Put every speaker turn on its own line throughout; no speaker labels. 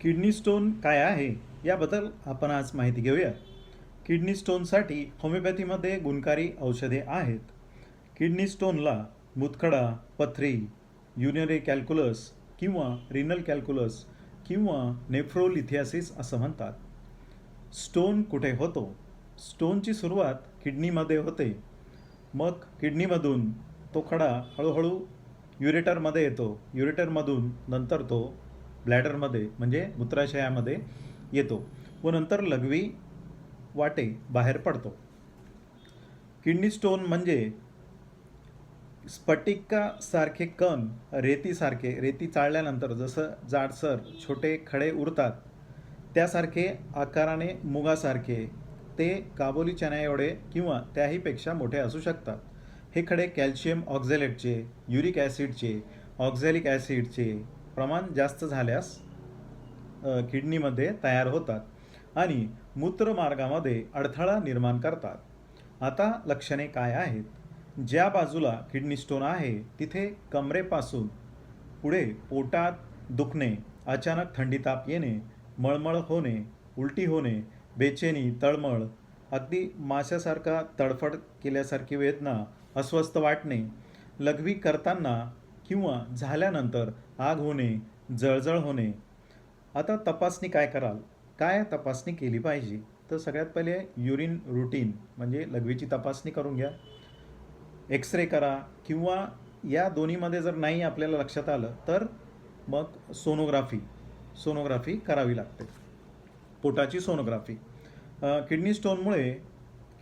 Kidney stone काय आहे याबद्दल आपण आज माहिती घेऊया. किडनी स्टोनसाठी होमिओपॅथीमध्ये गुणकारी औषधे आहेत. किडनी स्टोनला मुतखडा, पथरी, युरिनरी कॅल्क्युलस किंवा रिनल कॅल्क्युलस किंवा नेफ्रोलिथियासिस असं म्हणतात. स्टोन कुठे होतो? स्टोनची सुरुवात किडनीमध्ये होते. मग किडनीमधून तो खडा हळूहळू युरेटरमध्ये येतो. युरेटरमधून नंतर तो ब्लॅडरमध्ये म्हणजे मूत्राशयामध्ये येतो व नंतर लघवी वाटे बाहेर पडतो. किडनी स्टोन म्हणजे स्फटिकासारखे कण, रेती चाळल्यानंतर जसं जाडसर छोटे खडे उरतात त्यासारखे आकाराने मुगासारखे, ते काबोली चण्या एवढे किंवा त्याहीपेक्षा मोठे असू शकतात. हे खडे कॅल्शियम ऑक्झॅलेटचे, युरिक ॲसिडचे, ऑक्झॅलिक ॲसिडचे प्रमाण जास्त झाल्यास किडनीमध्ये तयार होतात आणि मूत्रमार्गामध्ये अडथळा निर्माण करतात. आता लक्षणे काय आहेत? ज्या बाजूला किडनी स्टोन आहे तिथे कमरेपासून पुढे पोटात दुखणे, अचानक थंडी ताप येणे, मळमळ होणे, उलटी होणे, बेचैनी, तळमळ, अगदी माशासारखा तडफड केल्यासारखी वेदना, अस्वस्थ वाटणे, लघवी करताना किंवा झाल्यानंतर आग होणे, जळजळ होणे. आता तपासणी काय कराल? काय तपासणी केली पाहिजे? तर सगळ्यात पहिले युरिन रूटीन म्हणजे लघवीची तपासणी करून घ्या. एक्सरे करा किंवा या दोन्हीमध्ये जर नाही आपल्याला लक्षात आलं तर मग सोनोग्राफी करावी लागते, पोटाची सोनोग्राफी. किडनी स्टोनमुळे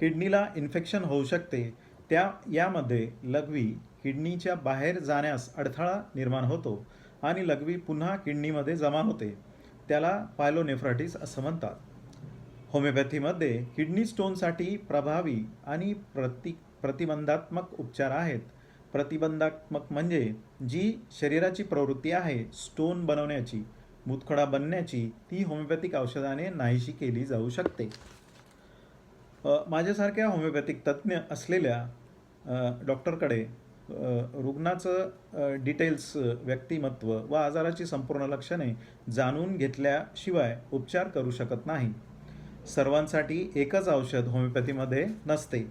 किडनीला इन्फेक्शन होऊ शकते. यामध्ये लघवी किडनीच्या बाहेर जाण्यास अडथळा निर्माण होतो आणि लघवी पुन्हा किडनीमध्ये जमा होते. त्याला पायलोनेफ्रायटिस असं म्हणतात. होमिओपॅथीमध्ये किडनी स्टोनसाठी प्रभावी आणि प्रतिबंधात्मक उपचार आहेत. प्रतिबंधात्मक म्हणजे जी शरीराची प्रवृत्ती आहे स्टोन बनवण्याची, मुतखडा बनण्याची, ती होमिओपॅथिक औषधाने नाहीशी केली जाऊ शकते. माझ्यासारख्या होमिओपॅथिक तज्ज्ञ असलेल्या डॉक्टरकडे रुग्णाचं डिटेल्स, व्यक्तिमत्व व आजाराची संपूर्ण लक्षणे जाणून घेतल्याशिवाय उपचार करू शकत नाही. सर्वांसाठी एकच औषध होमिओपॅथीमध्ये नसते.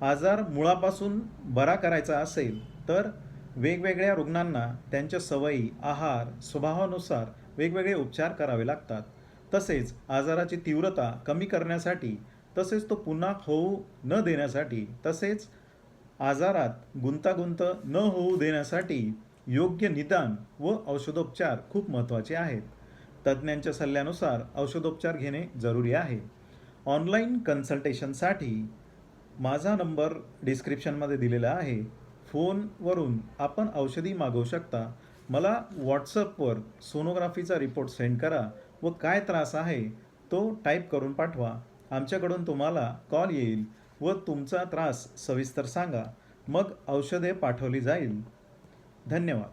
आजार मुळापासून बरा करायचा असेल तर वेगवेगळ्या रुग्णांना त्यांच्या सवयी, आहार, स्वभावानुसार वेगवेगळे उपचार करावे लागतात. तसेच आजाराची तीव्रता कमी करण्यासाठी, तसेच तो पुन्हा होऊ न देण्यासाठी, तसेच आजारात गुंतागुंत न होऊ देण्यासाठी योग्य निदान व औषधोपचार खूप महत्त्वाचे आहेत. तज्ज्ञांच्या सल्ल्यानुसार औषधोपचार घेणे जरुरी आहे. ऑनलाईन कन्सल्टेशनसाठी माझा नंबर डिस्क्रिप्शनमध्ये दिलेला आहे. फोनवरून आपण औषधी मागवू शकता. मला व्हॉट्सअपवर सोनोग्राफीचा रिपोर्ट सेंड करा व काय त्रास आहे तो टाईप करून पाठवा. आमच्याकडून तुम्हाला कॉल येईल व तुमचा त्रास सविस्तर सांगा. मग औषधे पाठवली जाईल. धन्यवाद.